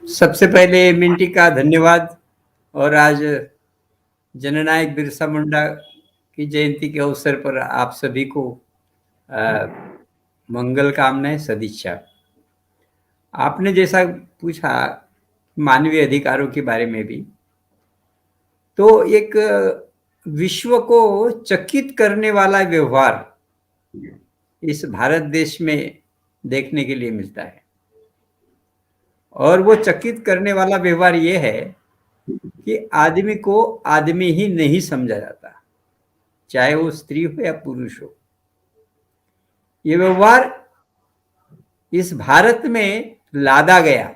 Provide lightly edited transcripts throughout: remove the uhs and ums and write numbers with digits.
सबसे पहले मिंटी का धन्यवाद। और आज जननायक बिरसा मुंडा की जयंती के अवसर पर आप सभी को अ, मंगल कामनाएं, सदिच्छा। आपने जैसा पूछा मानवीय अधिकारों के बारे में भी, तो एक विश्व को चकित करने वाला व्यवहार इस भारत देश में देखने के लिए मिलता है। और वो चकित करने वाला व्यवहार ये है कि आदमी को आदमी ही नहीं समझा जाता, चाहे वो स्त्री हो या पुरुष हो। ये व्यवहार इस भारत में लादा गया।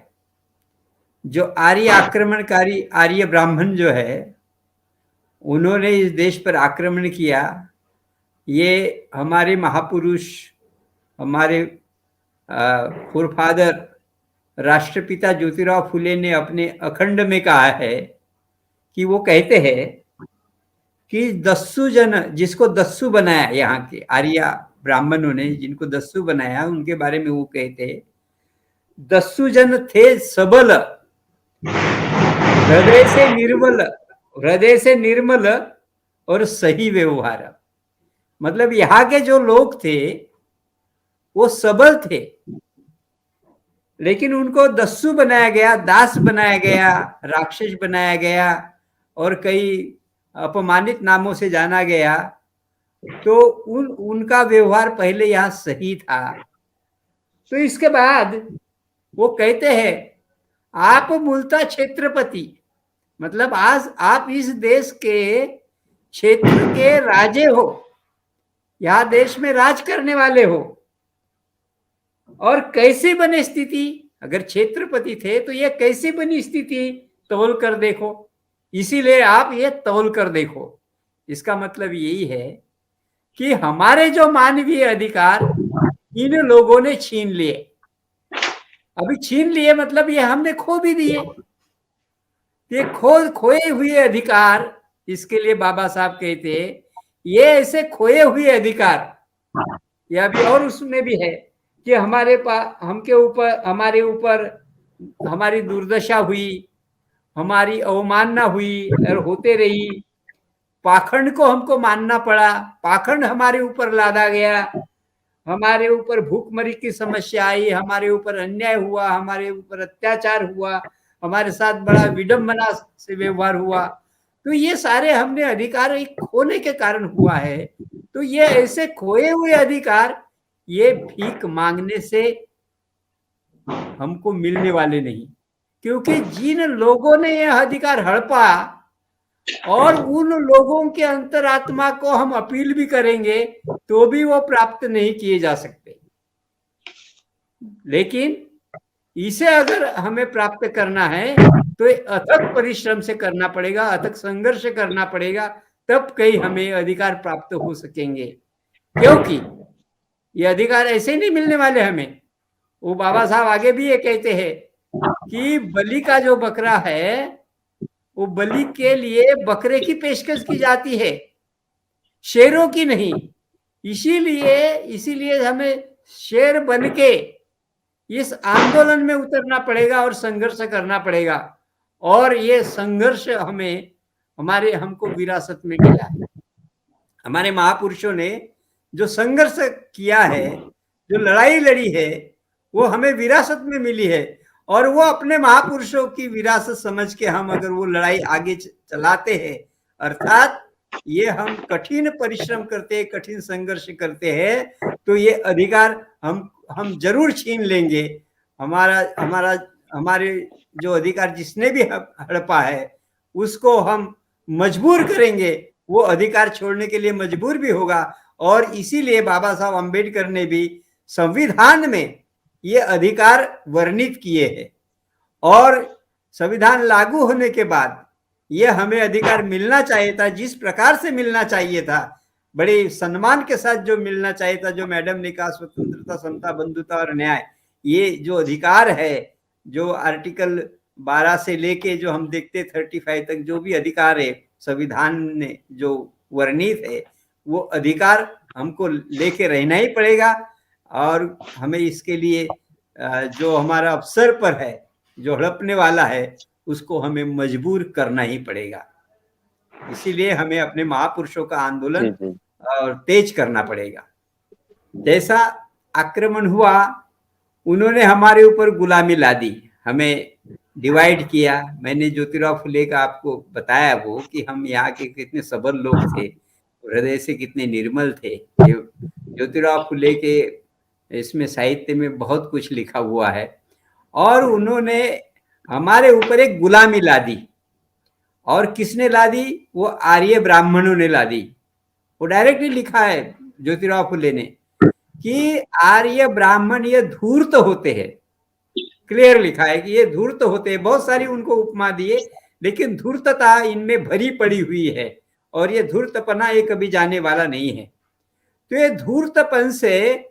जो आर्य आक्रमणकारी आर्य ब्राह्मण जो है, उन्होंने इस देश पर आक्रमण किया। ये हमारे महापुरुष, हमारे फोरफादर राष्ट्रपिता ज्योतिराव फुले ने अपने अखंड में कहा है कि वो कहते हैं कि दस्यु जन, जिसको दस्यु बनाया, यहाँ के आर्य ब्राह्मणों ने जिनको दस्यु बनाया, उनके बारे में वो कहते हैं, दस्यु जन थे सबल, हृदय से निर्मल और सही व्यवहार। मतलब यहाँ के जो लोग थे वो सबल थे, लेकिन उनको दस्यु बनाया गया, दास बनाया गया, राक्षस बनाया गया और कई अपमानित नामों से जाना गया। तो उनका व्यवहार पहले यहाँ सही था। तो इसके बाद वो कहते हैं, आप मूलतः क्षेत्रपति, मतलब आज आप इस देश के क्षेत्र के राजे हो, यहाँ देश में राज करने वाले हो। और कैसे बने स्थिति, अगर क्षेत्रपति थे तो ये कैसे बनी स्थिति, तौल कर देखो। इसीलिए आप ये तौल कर देखो। इसका मतलब यही है कि हमारे जो मानवीय अधिकार इन लोगों ने छीन लिए। अभी छीन लिए मतलब ये हमने खो भी दिए। ये खोए हुए अधिकार, इसके लिए बाबा साहब कहते हैं, ये ऐसे खोए हुए अधिकार, ये अभी और उसमें भी है कि हमारे पास, हमारे ऊपर हमारी दुर्दशा हुई, हमारी अवमानना हुई और होते रही। पाखंड को हमको मानना पड़ा, पाखंड हमारे ऊपर लादा गया, हमारे ऊपर भूखमरी की समस्या आई, हमारे ऊपर अन्याय हुआ, हमारे ऊपर अत्याचार हुआ, हमारे साथ बड़ा विडंबना से व्यवहार हुआ। तो ये सारे हमने अधिकार एक खोने के कारण हुआ है। तो ये ऐसे खोए हुए अधिकार ये भीख मांगने से हमको मिलने वाले नहीं, क्योंकि जिन लोगों ने यह अधिकार हड़पा और उन लोगों के अंतरात्मा को हम अपील भी करेंगे तो भी वो प्राप्त नहीं किए जा सकते। लेकिन इसे अगर हमें प्राप्त करना है तो अथक परिश्रम से करना पड़ेगा, अथक संघर्ष करना पड़ेगा, तब कहीं हमें अधिकार प्राप्त हो सकेंगे। क्योंकि ये अधिकार ऐसे नहीं मिलने वाले हमें। वो बाबा साहब आगे भी ये कहते हैं कि बलि का जो बकरा है, वो बलि के लिए बकरे की पेशकश की जाती है, शेरों की नहीं। इसीलिए हमें शेर बन के इस आंदोलन में उतरना पड़ेगा और संघर्ष करना पड़ेगा। और ये संघर्ष हमको विरासत में मिला है। हमारे महापुरुषों ने जो संघर्ष किया है, जो लड़ाई लड़ी है, वो हमें विरासत में मिली है। और वो अपने महापुरुषों की विरासत समझ के हम अगर वो लड़ाई आगे चलाते हैं, अर्थात ये हम कठिन परिश्रम करते हैं, कठिन संघर्ष करते हैं, तो ये अधिकार हम जरूर छीन लेंगे। हमारे जो अधिकार जिसने भी हड़पा है, उसको हम मजबूर करेंगे, वो अधिकार छोड़ने के लिए मजबूर भी होगा। और इसीलिए बाबा साहब अम्बेडकर ने भी संविधान में ये अधिकार वर्णित किए हैं। और संविधान लागू होने के बाद ये हमें अधिकार मिलना चाहिए था, जिस प्रकार से मिलना चाहिए था, बड़े सम्मान के साथ जो मिलना चाहिए था, जो मैडम ने कहा, स्वतंत्रता, समता, बंधुता और न्याय, ये जो अधिकार है, जो आर्टिकल 12 से लेके जो हम देखते 35 तक जो भी अधिकार है संविधान ने जो वर्णित है, वो अधिकार हमको लेके रहना ही पड़ेगा। और हमें इसके लिए जो हमारा अवसर पर है, जो हड़पने वाला है उसको हमें मजबूर करना ही पड़ेगा। इसीलिए हमें अपने महापुरुषों का आंदोलन और तेज करना पड़ेगा। जैसा आक्रमण हुआ, उन्होंने हमारे ऊपर गुलामी ला दी, हमें डिवाइड किया। मैंने ज्योतिराव फुले का आपको बताया वो कि हम यहाँ के कितने सबल लोग थे, हृदय से कितने निर्मल थे। ये ज्योतिराव फुले के इसमें साहित्य में बहुत कुछ लिखा हुआ है। और उन्होंने हमारे ऊपर एक गुलामी ला दी। और किसने ला दी? वो आर्य ब्राह्मणों ने ला दी। वो डायरेक्टली लिखा है ज्योतिराव फुले ने कि आर्य ब्राह्मण ये धूर्त होते हैं। क्लियर लिखा है कि ये धूर्त होते हैं। बहुत सारी उनको उपमा दिए, लेकिन धूर्तता इनमें भरी पड़ी हुई है और ये धूर्तपना ये कभी जाने वाला नहीं है। तो ये धूर्तपन से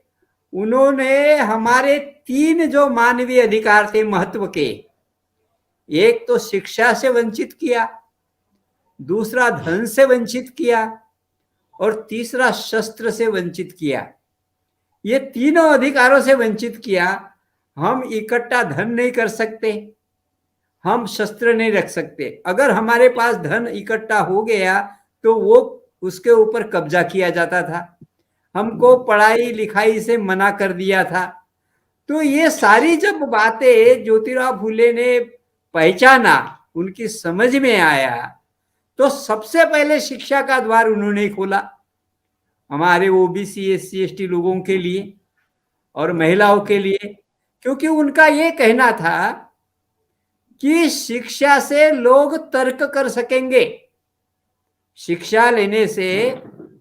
उन्होंने हमारे 3 जो मानवीय अधिकार थे महत्व के, एक तो शिक्षा से वंचित किया, दूसरा धन से वंचित किया और तीसरा शस्त्र से वंचित किया। ये तीनों अधिकारों से वंचित किया। हम इकट्ठा धन नहीं कर सकते, हम शस्त्र नहीं रख सकते। अगर हमारे पास धन इकट्ठा हो गया तो वो उसके ऊपर कब्जा किया जाता था, हमको पढ़ाई लिखाई से मना कर दिया था। तो ये सारी जब बातें ज्योतिराव फुले ने पहचाना, उनकी समझ में आया, तो सबसे पहले शिक्षा का द्वार उन्होंने खोला हमारे ओबीसी एससी एसटी लोगों के लिए और महिलाओं के लिए। क्योंकि उनका ये कहना था कि शिक्षा से लोग तर्क कर सकेंगे, शिक्षा लेने से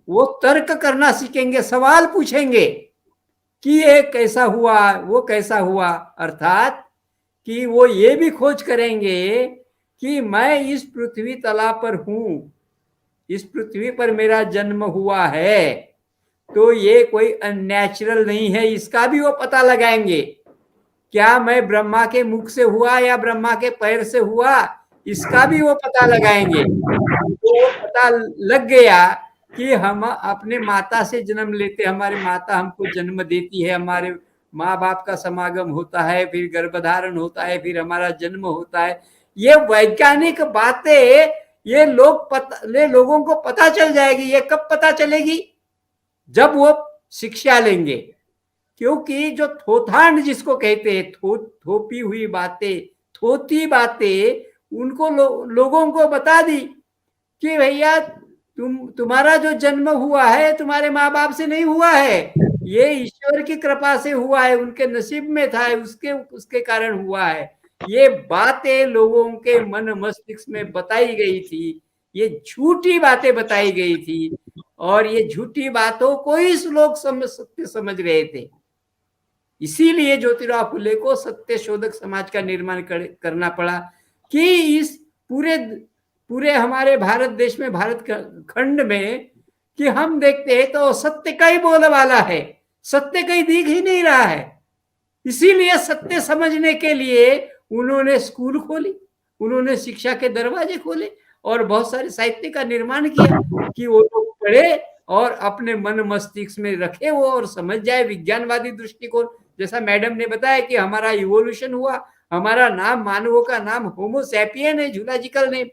वो तर्क करना सीखेंगे, सवाल पूछेंगे कि ये कैसा हुआ, वो कैसा हुआ। अर्थात कि वो ये भी खोज करेंगे कि मैं इस पृथ्वी तला पर हूं, इस पृथ्वी पर मेरा जन्म हुआ है, तो ये कोई अननेचुरल नहीं है, इसका भी वो पता लगाएंगे। क्या मैं ब्रह्मा के मुख से हुआ या ब्रह्मा के पैर से हुआ, इसका भी वो पता लगाएंगे। तो वो पता लग गया कि हम अपने माता से जन्म लेते, हमारी माता हमको जन्म देती है, हमारे माँ बाप का समागम होता है, फिर गर्भधारण होता है, फिर हमारा जन्म होता है। ये वैज्ञानिक बातें ये लोगों को पता चल जाएगी। ये कब पता चलेगी? जब वो शिक्षा लेंगे। क्योंकि जो थोथांड जिसको कहते हैं, थोपी हुई बातें, थोती बातें उनको लोगों को बता दी कि भैया तुम्हारा जो जन्म हुआ है तुम्हारे माँ बाप से नहीं हुआ है, ये ईश्वर की कृपा से हुआ है, उनके नसीब में था, उसके कारण हुआ है। ये बातें लोगों के मन मस्तिष्क में बताई गई थी, ये झूठी बातें बताई गई थी और ये झूठी बातों को ही लोग सत्य समझ रहे थे। इसीलिए ज्योतिराव फुले को सत्य शोधक समाज का निर्माण करना पड़ा कि इस पूरे हमारे भारत देश में, भारत खंड में, कि हम देखते हैं तो सत्य का ही बोल वाला है, सत्य कहीं दिख ही नहीं रहा है। इसीलिए सत्य समझने के लिए उन्होंने स्कूल खोली, उन्होंने शिक्षा के दरवाजे खोले और बहुत सारे साहित्य का निर्माण किया कि वो लोग पढ़े और अपने मन मस्तिष्क में रखे वो और समझ जाए विज्ञानवादी दृष्टिकोण। जैसा मैडम ने बताया कि हमारा इवोल्यूशन हुआ, हमारा नाम, मानवों का नाम होमो सैपियन है, जूलॉजिकल नेम।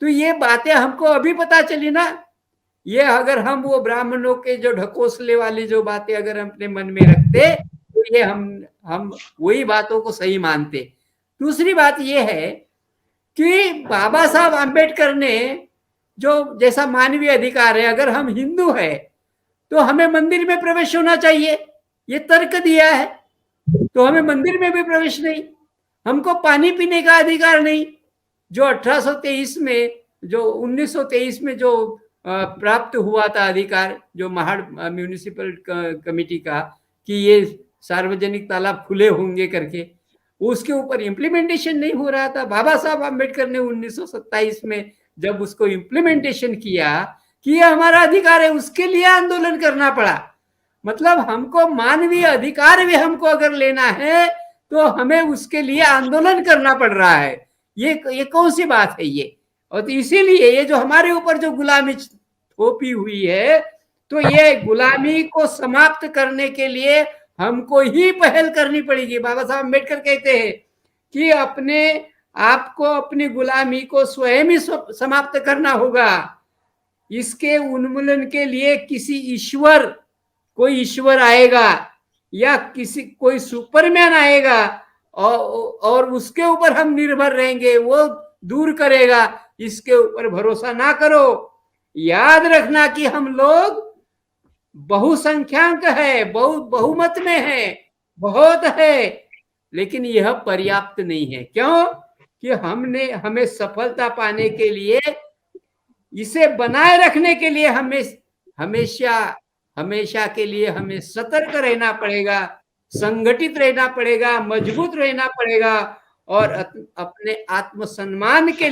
तो ये बातें हमको अभी पता चली ना। ये अगर हम वो ब्राह्मणों के जो ढकोसले वाली जो बातें अगर हम अपने मन में रखते तो ये हम वही बातों को सही मानते। दूसरी बात ये है कि बाबा साहब आंबेडकर ने जो जैसा मानवीय अधिकार है, अगर हम हिंदू है तो हमें मंदिर में प्रवेश होना चाहिए, ये तर्क दिया है, तो हमें मंदिर में भी प्रवेश नहीं। हमको पानी पीने का अधिकार नहीं, जो 1823 में, जो 1923 में जो प्राप्त हुआ था अधिकार, जो महाड़ म्यूनिसिपल कमेटी का, कि ये सार्वजनिक तालाब खुले होंगे करके, उसके ऊपर इम्प्लीमेंटेशन नहीं हो रहा था। बाबा साहब आम्बेडकर ने 1927 में जब उसको इम्प्लीमेंटेशन किया कि ये हमारा अधिकार है, उसके लिए आंदोलन करना पड़ा। मतलब हमको मानवीय अधिकार भी हमको अगर लेना है तो हमें उसके लिए आंदोलन करना पड़ रहा है। ये कौन सी बात है ये? और तो इसीलिए ये जो हमारे ऊपर जो गुलामी थोपी हुई है, तो ये गुलामी को समाप्त करने के लिए हमको ही पहल करनी पड़ेगी। बाबा साहब अम्बेडकर कहते हैं कि अपने आपको, अपनी गुलामी को स्वयं ही समाप्त करना होगा। इसके उन्मूलन के लिए किसी ईश्वर, कोई ईश्वर आएगा या किसी कोई सुपरमैन आएगा और उसके ऊपर हम निर्भर रहेंगे, वो दूर करेगा, इसके ऊपर भरोसा ना करो। याद रखना कि हम लोग बहुसंख्यांक है, बहुमत में है, बहुत है, लेकिन यह पर्याप्त नहीं है। क्यों? कि हमें सफलता पाने के लिए, इसे बनाए रखने के लिए हमेशा हमेशा के लिए हमें सतर्क रहना पड़ेगा, संगठित रहना पड़ेगा, मजबूत रहना पड़ेगा और अपने आत्मसम्मान के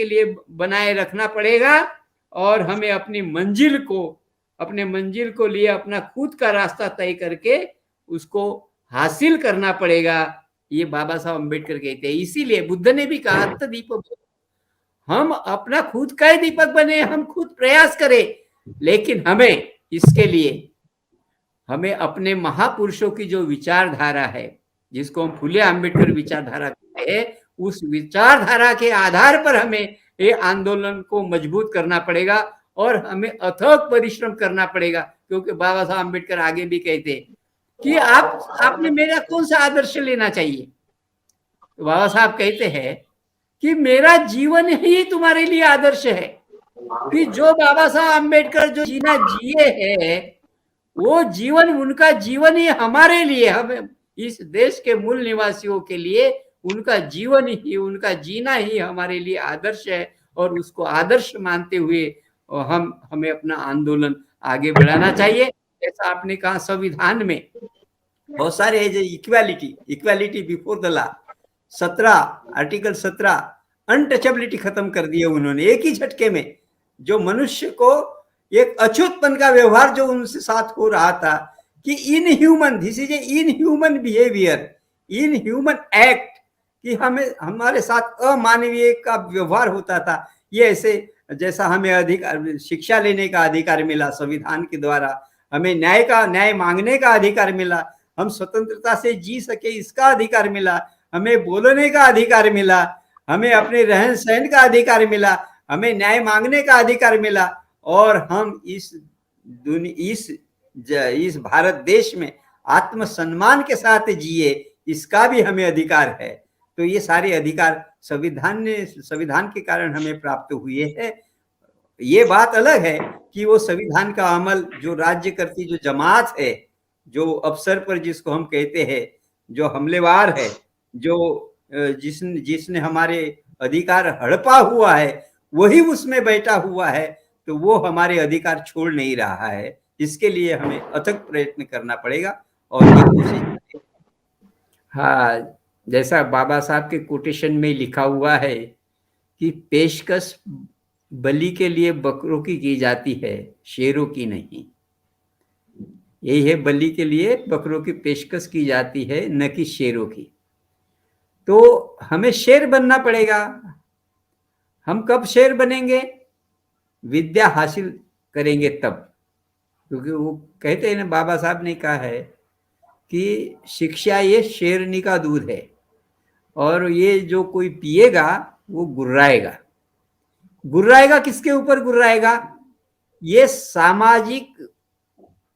लिए बनाए रखना पड़ेगा। और हमें अपनी मंजिल को लिए अपना खुद का रास्ता तय करके उसको हासिल करना पड़ेगा। ये बाबा साहब अम्बेडकर कहते हैं। इसीलिए बुद्ध ने भी कहा, दीपक, हम अपना खुद का ही दीपक बने, हम खुद प्रयास करें, लेकिन इसके लिए हमें अपने महापुरुषों की जो विचारधारा है, जिसको हम फुले अम्बेडकर विचारधारा कहते हैं, उस विचारधारा के आधार पर हमें ये आंदोलन को मजबूत करना पड़ेगा और हमें अथक परिश्रम करना पड़ेगा। क्योंकि बाबा साहब अम्बेडकर आगे भी कहते कि आपने मेरा कौन सा आदर्श लेना चाहिए। तो बाबा साहब कहते हैं कि मेरा जीवन ही तुम्हारे लिए आदर्श है। कि जो बाबा साहब अम्बेडकर जो जीना जिए हैं, वो जीवन, उनका जीवन ही हमारे लिए, हमें इस देश के मूल निवासियों के लिए उनका जीवन ही, उनका जीना ही हमारे लिए आदर्श है। और उसको आदर्श मानते हुए हमें अपना आंदोलन आगे बढ़ाना चाहिए। जैसा आपने कहा, संविधान में बहुत सारे है, जो equality before the law, 17 article 17 untouchability खत्म कर दिया उन्होंने एक ही झटके में। जो मनुष्य को एक अछूतपन का व्यवहार जो उनसे साथ हो रहा था, कि inhuman, this is a inhuman behaviour, inhuman act, कि हमारे साथ अमानवीय का व्यवहार होता था। ये ऐसे, जैसा हमें अधिकार, शिक्षा लेने का अधिकार मिला संविधान के द्वारा, हमें न्याय मांगने का अधिकार मिला, हम स्वतंत्रता से जी सके इसका अधिकार मिला, हमें बोलने का अधिकार मिला, हमें अपने रहन सहन का अधिकार मिला, हमें न्याय मांगने का अधिकार मिला, और हम इस भारत देश में आत्मसम्मान के साथ जिए, इसका भी हमें अधिकार है। तो ये सारे अधिकार संविधान के कारण हमें प्राप्त हुए हैं। ये बात अलग है कि वो संविधान का अमल जो राज्य करती जो जमात है, जो अफसर पर जिसको हम कहते हैं, जो हमलेवार है, जो जिसने हमारे अधिकार हड़पा हुआ है, वही उसमें बैठा हुआ है, तो वो हमारे अधिकार छोड़ नहीं रहा है। इसके लिए हमें अथक प्रयत्न करना पड़ेगा और ये कोशिश। हाँ, जैसा बाबा साहब के कोटेशन में लिखा हुआ है कि पेशकश बलि के लिए बकरों की जाती है, शेरों की नहीं। यही है, बलि के लिए बकरों की पेशकश की जाती है, न कि शेरों की। तो हमें शेर बनना पड़ेगा। हम कब शेर बनेंगे? विद्या हासिल करेंगे तब। क्योंकि वो कहते हैं ना, बाबा साहब ने कहा है कि शिक्षा ये शेरनी का दूध है, और ये जो कोई पिएगा वो गुर्राएगा। गुर्राएगा किसके ऊपर गुर्राएगा? ये सामाजिक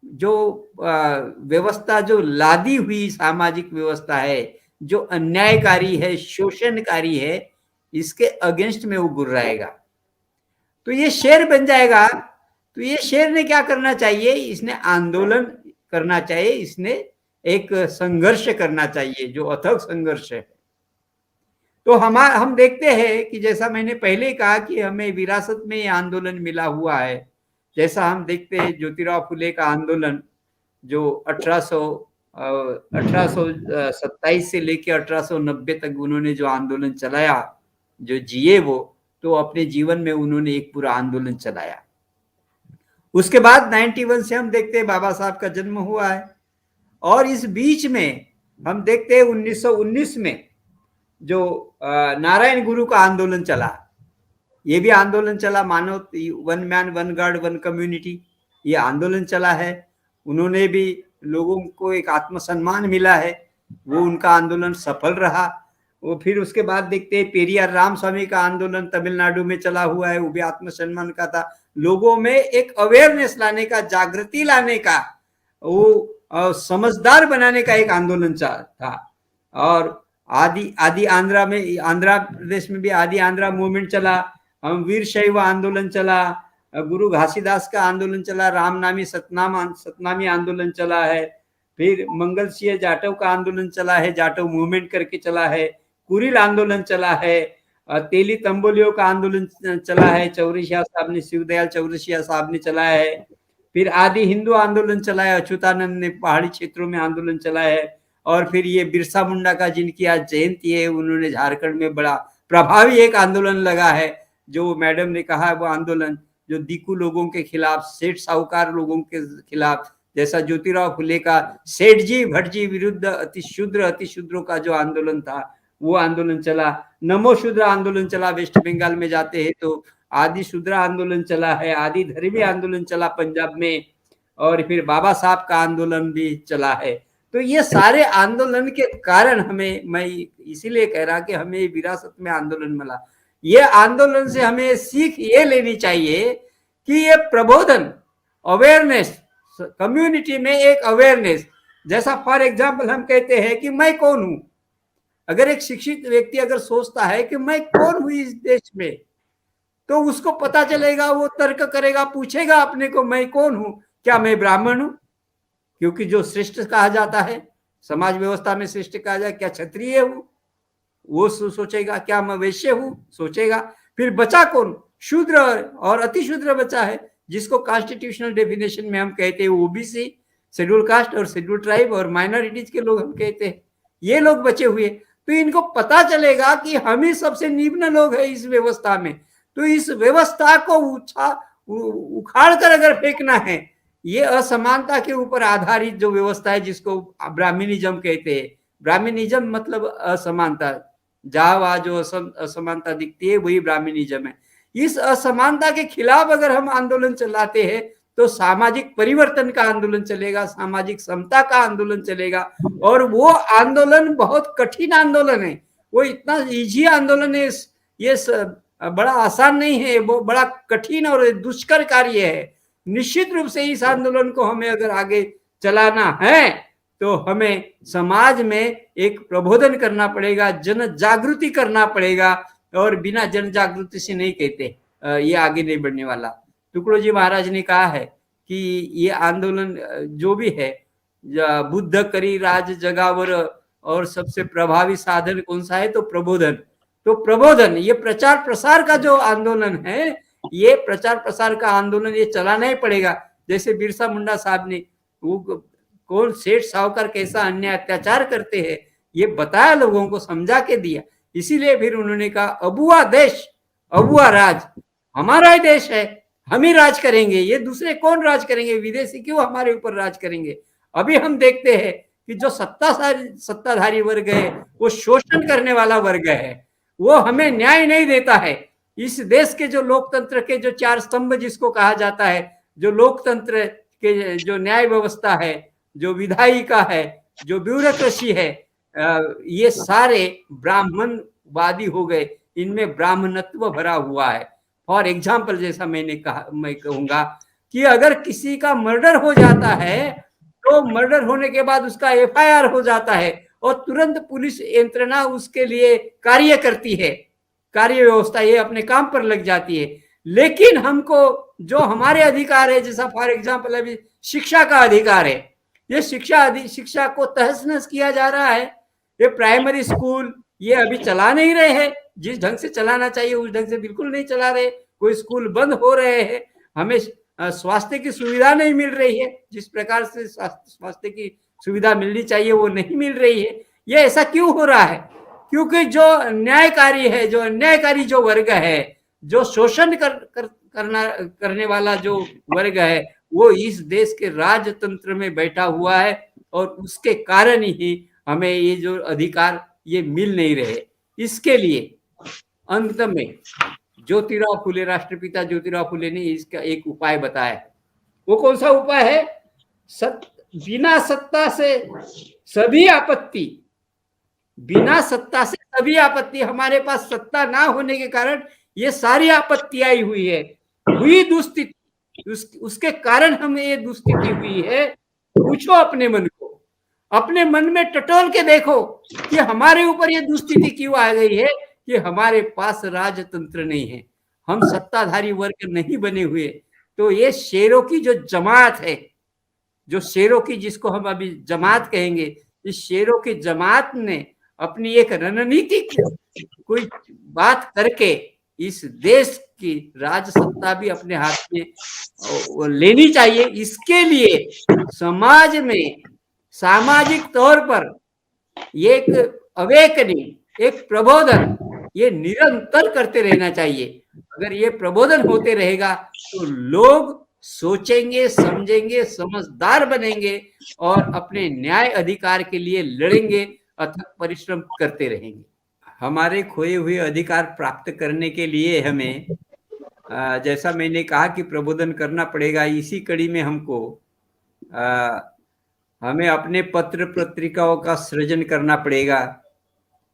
जो व्यवस्था, जो लादी हुई सामाजिक व्यवस्था है, जो अन्यायकारी है, शोषणकारी है, इसके अगेंस्ट में वो गुर्राएगा। तो ये शेर बन जाएगा। तो ये शेर ने क्या करना चाहिए? इसने आंदोलन करना चाहिए, इसने एक संघर्ष करना चाहिए, जो अथक संघर्ष है। तो हम देखते हैं कि जैसा मैंने पहले कहा कि हमें विरासत में ये आंदोलन मिला हुआ है। जैसा हम देखते हैं ज्योतिराव फुले का आंदोलन, जो 1827 से लेकर 1890 तक उन्होंने जो आंदोलन चलाया, जो जिए वो, तो अपने जीवन में उन्होंने एक पूरा आंदोलन चलाया। उसके बाद 91 से हम देखते हैं बाबा साहब का जन्म हुआ है, और इस बीच में हम देखते हैं 1919 में जो नारायण गुरु का आंदोलन चला, ये भी आंदोलन चला, मानव one man one guard one community, ये आंदोलन चला है। उन्होंने भी, लोगों को एक आत्मसम्मान मिला है। वो उनका आंदोलन सफल रहा। वो फिर उसके बाद देखते हैं पेरियार रामस्वामी का आंदोलन तमिलनाडु में चला हुआ है, वो भी आत्मसम्मान का था। लोगों में एक अवेयरनेस लाने का, जागृति लाने का, वो समझदार बनाने का एक आंदोलन था। और आदि आदि आंध्रा में, आंध्र प्रदेश में भी आदि आंध्रा मूवमेंट चला, वीर शैव आंदोलन चला, गुरु घासीदास का आंदोलन चला, रामनामी सतनामी आंदोलन चला है, फिर मंगल सिंह जाटव का आंदोलन चला है, जाटव मूवमेंट करके चला है, कुरिल आंदोलन चला है, तेली तंबोलियो का आंदोलन चला है, चौरसिया साहब ने, शिवदयाल चौरसिया साहब ने चलाया है। फिर आदि हिंदू आंदोलन चला है, अच्युतानंद ने पहाड़ी क्षेत्रों में आंदोलन चलाया है। और फिर ये बिरसा मुंडा का, जिनकी आज जयंती है, उन्होंने झारखंड में बड़ा प्रभावी एक आंदोलन लगा है, जो मैडम ने कहा, वो आंदोलन जो दीकू लोगों के खिलाफ, सेठ साहूकार लोगों के खिलाफ, जैसा ज्योतिराव फुले का सेठ जी भटजी विरुद्ध अतिशूद्रों का जो आंदोलन था, वो आंदोलन चला। नमो शूद्र आंदोलन चला, वेस्ट बंगाल में जाते हैं तो आदि शूद्र आंदोलन चला है, आदि धर्मी आंदोलन चला पंजाब में, और फिर बाबा साहब का आंदोलन भी चला है। तो ये सारे आंदोलन के कारण हमें, मैं इसीलिए कह रहा कि हमें विरासत में आंदोलन मिला। ये आंदोलन से हमें सीख ये लेनी चाहिए कि ये प्रबोधन, अवेयरनेस, कम्युनिटी में एक अवेयरनेस, जैसा फॉर एग्जाम्पल हम कहते हैं कि मैं कौन हूं। अगर एक शिक्षित व्यक्ति अगर सोचता है कि मैं कौन हूं इस देश में, तो उसको पता चलेगा, वो तर्क करेगा, पूछेगा अपने को, मैं कौन हूं, क्या मैं ब्राह्मण हूं, क्योंकि जो श्रेष्ठ कहा जाता है समाज व्यवस्था में, श्रेष्ठ कहा जाए, क्या क्षत्रिय हूं, वो सोचेगा, क्या मैं वैश्य हूं, सोचेगा। फिर बचा कौन, शूद्र और अतिशूद्र बचा है, जिसको कॉन्स्टिट्यूशनल डेफिनेशन में हम कहते हैं ओबीसी, शेड्यूल कास्ट और शेड्यूल ट्राइब और माइनॉरिटीज के लोग हम कहते हैं, ये लोग बचे हुए। तो इनको पता चलेगा कि हम ही सबसे निम्न लोग हैं इस व्यवस्था में। तो इस व्यवस्था को उखाड़ कर अगर फेंकना है, ये असमानता के ऊपर आधारित जो व्यवस्था है, जिसको ब्राह्मणिज्म कहते हैं, ब्राह्मणिज्म मतलब असमानता, जहां वहां जो असमानता दिखती है वही ब्राह्मणिज्म है। इस असमानता के खिलाफ अगर हम आंदोलन चलाते हैं तो सामाजिक परिवर्तन का आंदोलन चलेगा, सामाजिक समता का आंदोलन चलेगा। और वो आंदोलन बहुत कठिन आंदोलन है, वो इतना इजी आंदोलन है, ये बड़ा आसान नहीं है, वो बड़ा कठिन और दुष्कर कार्य है। निश्चित रूप से इस आंदोलन को हमें अगर आगे चलाना है तो हमें समाज में एक प्रबोधन करना पड़ेगा, जन जागृति करना पड़ेगा, और बिना जन जागृति से नहीं कहते ये आगे नहीं बढ़ने वाला। टुकड़ोजी महाराज ने कहा है कि ये आंदोलन जो भी है, बुद्ध करी राज जगावर, और सबसे प्रभावी साधन कौन सा है, तो प्रबोधन। तो प्रबोधन, ये प्रचार प्रसार का जो आंदोलन है, ये प्रचार प्रसार का आंदोलन ये चलाना ही पड़ेगा। जैसे बिरसा मुंडा साहब ने, वो कौन सेठ साहूकार कैसा अन्याय अत्याचार करते हैं, ये बताया, लोगों को समझा के दिया। इसीलिए फिर उन्होंने कहा, अबुआ देश अबुआ राज, हमारा ही देश है, हम ही राज करेंगे, ये दूसरे कौन राज करेंगे, विदेशी क्यों हमारे ऊपर राज करेंगे। अभी हम देखते हैं कि जो सत्ताधारी वर्ग है, वो शोषण करने वाला वर्ग है, वो हमें न्याय नहीं देता है। इस देश के जो लोकतंत्र के जो चार स्तंभ जिसको कहा जाता है, जो लोकतंत्र के जो न्याय व्यवस्था है, जो विधायिका है, जो ब्यूरोक्रेसी है, ये सारे ब्राह्मणवादी हो गए, इनमें ब्राह्मणत्व भरा हुआ है। फॉर एग्जाम्पल, जैसा मैंने कहा, मैं कहूंगा कि अगर किसी का मर्डर हो जाता है तो मर्डर होने के बाद उसका एफआईआर हो जाता है और तुरंत पुलिस यंत्रणा उसके लिए कार्य करती है, कार्य व्यवस्था ये अपने काम पर लग जाती है। लेकिन हमको जो हमारे अधिकार है, जैसा फॉर एग्जाम्पल अभी शिक्षा का अधिकार है, ये शिक्षा को तहस नहस किया जा रहा है। ये प्राइमरी स्कूल ये अभी चला नहीं रहे हैं, जिस ढंग से चलाना चाहिए उस ढंग से बिल्कुल नहीं चला रहे, कोई स्कूल बंद हो रहे हैं, हमें स्वास्थ्य की सुविधा नहीं मिल रही है, जिस प्रकार से स्वास्थ्य की सुविधा मिलनी चाहिए वो नहीं मिल रही है। ये ऐसा क्यों हो रहा है? क्योंकि जो न्यायकारी है, जो अन्यायकारी जो वर्ग है, जो शोषण करने वाला जो वर्ग है, वो इस देश के राजतंत्र में बैठा हुआ है, और उसके कारण ही हमें ये जो अधिकार ये मिल नहीं रहे। इसके लिए अंत में ज्योतिराव फुले, राष्ट्रपिता ज्योतिराव फुले ने इसका एक उपाय बताया है। वो कौन सा उपाय है? बिना सत्ता से सभी आपत्ति, बिना सत्ता से सभी आपत्ति, हमारे पास सत्ता ना होने के कारण ये सारी आपत्ति आई हुई है, हुई दुस्थिति, उसके कारण हमें ये दुस्थिति हुई है। पूछो अपने मन को, अपने मन में टटोल के देखो कि हमारे ऊपर ये दुस्थिति क्यों आ गई है कि हमारे पास राजतंत्र नहीं है, हम सत्ताधारी वर्ग नहीं बने हुए। तो ये शेरों की जो जमात है, जो शेरों की, जिसको हम अभी जमात कहेंगे, इस शेरों की जमात ने अपनी एक रणनीति कोई बात करके इस देश की राजसत्ता भी अपने हाथ में लेनी चाहिए। इसके लिए समाज में सामाजिक तौर पर एक अवेकनिंग, एक प्रबोधन, ये निरंतर करते रहना चाहिए। अगर ये प्रबोधन होते रहेगा तो लोग सोचेंगे, समझेंगे, समझदार बनेंगे और अपने न्याय अधिकार के लिए लड़ेंगे, अथक परिश्रम करते रहेंगे। हमारे खोए हुए अधिकार प्राप्त करने के लिए हमें, जैसा मैंने कहा कि प्रबोधन करना पड़ेगा, इसी कड़ी में हमको हमें अपने पत्र पत्रिकाओं का सृजन करना पड़ेगा।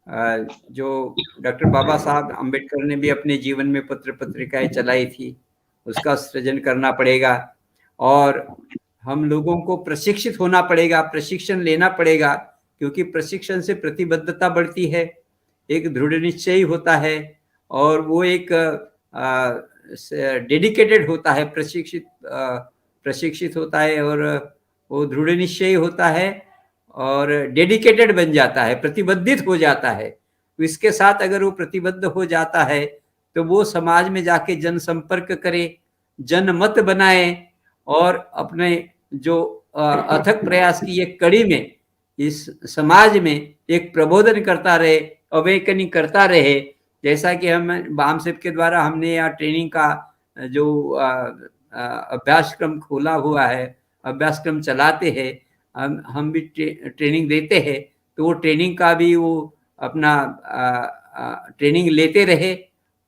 जो डॉक्टर बाबा साहब अम्बेडकर ने भी अपने जीवन में पत्र पत्रिकाएं चलाई थी, उसका सृजन करना पड़ेगा। और हम लोगों को प्रशिक्षित होना पड़ेगा, प्रशिक्षण लेना पड़ेगा, क्योंकि प्रशिक्षण से प्रतिबद्धता बढ़ती है, एक दृढ़ निश्चय होता है और वो एक डेडिकेटेड होता है, प्रशिक्षित होता है और वो दृढ़ निश्चय होता है और डेडिकेटेड बन जाता है, प्रतिबद्धित हो जाता है। तो इसके साथ अगर वो प्रतिबद्ध हो जाता है तो वो समाज में जाके जनसंपर्क करे, जनमत बनाए और अपने जो अथक प्रयास की एक कड़ी में इस समाज में एक प्रबोधन करता रहे, अवेकनिंग करता रहे। जैसा कि हम बामसेप के द्वारा हमने यहाँ ट्रेनिंग का जो अभ्यासक्रम खोला हुआ है, अभ्यासक्रम चलाते हैं, हम भी ट्रेनिंग देते हैं, तो वो ट्रेनिंग का भी वो अपना ट्रेनिंग लेते रहे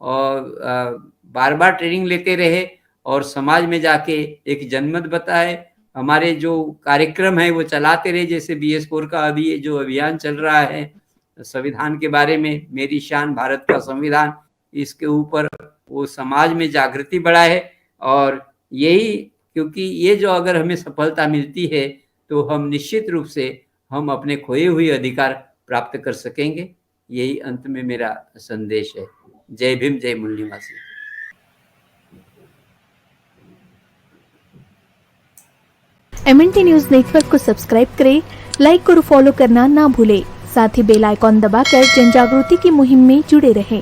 और बार बार ट्रेनिंग लेते रहे और समाज में जाके एक जनमत बताए। हमारे जो कार्यक्रम है वो चलाते रहे, जैसे BS4 का अभी जो अभियान चल रहा है संविधान के बारे में, मेरी शान भारत का संविधान, इसके ऊपर वो समाज में जागृति बढ़ाए। और यही, क्योंकि ये जो अगर हमें सफलता मिलती है तो हम निश्चित रूप से हम अपने खोए हुए अधिकार प्राप्त कर सकेंगे। यही अंत में मेरा संदेश है। जय भीम, जय मूल निवासी। MNT न्यूज नेटवर्क को सब्सक्राइब करें, लाइक और फॉलो करना ना भूलें। साथ ही बेल आइकॉन दबाकर जन जागृति की मुहिम में जुड़े रहें।